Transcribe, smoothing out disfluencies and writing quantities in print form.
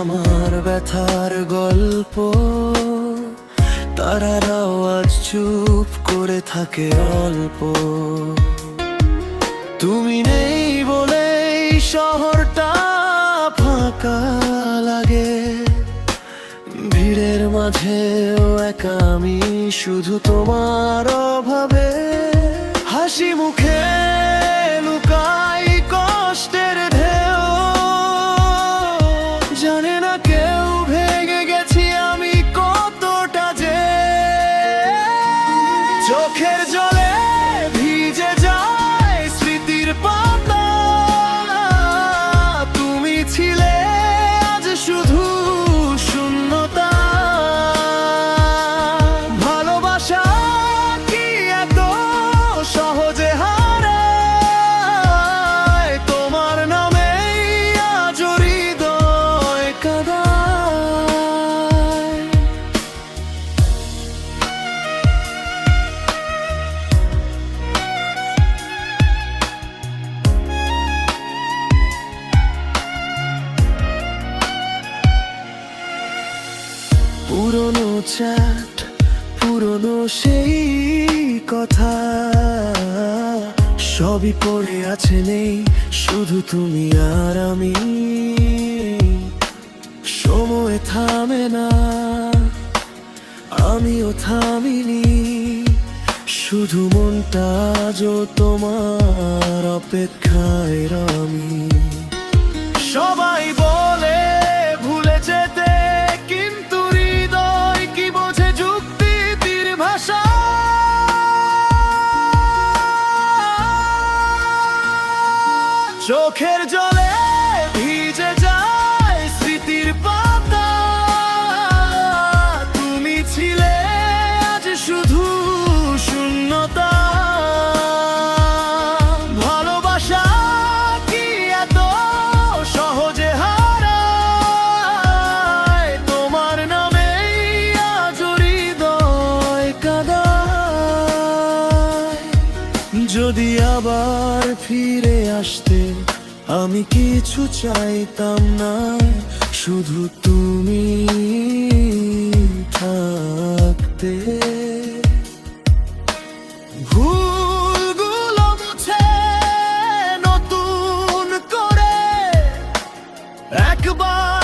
আমার ব্যথার গল্প, তারারাও আজ চুপ করে থাকে অল্প। তুমি নেই বলে শহরটা ফাঁকা লাগে, ভিড়ের মাঝেও একা আমি শুধু তোমার অভাবে। হাসি মুখে লুকাই কষ্টের ঢেউ, জানে না কেউ ভেঙে গেছি আমি কতটা যে। চোখের জলে ভিজে যায় স্মৃতির পাতা, তুমি ছিলে আজ শুধু শূন্যতা। ভালোবাসা কি এত সহজে হারায়, তোমার নামেই আজ হৃদয় কাঁদায়। পুরনো চ্যাট, পুরনো সেই কথা, সবই পড়ে আছে নেই, শুধু তুমি আর আমি। সময় থামে না, আমিও থামিনি, শুধু মনটা আজও তোমার অপেক্ষায় আমি। সবাই বলে ভুলে যেতে, কিন্তু হৃদয় কি বোঝে যুক্তির ভাষা। চোখের জলে ভিজে যায় স্মৃতির পাতা, তুমি ছিলে আজ শুধু শূন্যতা। ভালোবাসা কি এত সহজে হারায়, তোমার নামেই আজ হৃদয় কাঁদায়। যদি আবার ফিরে আসতে আমি কিছু চাইতাম না, শুধু তুমি থাকতে। ভুলগুলো মুছে নতুন করে একবার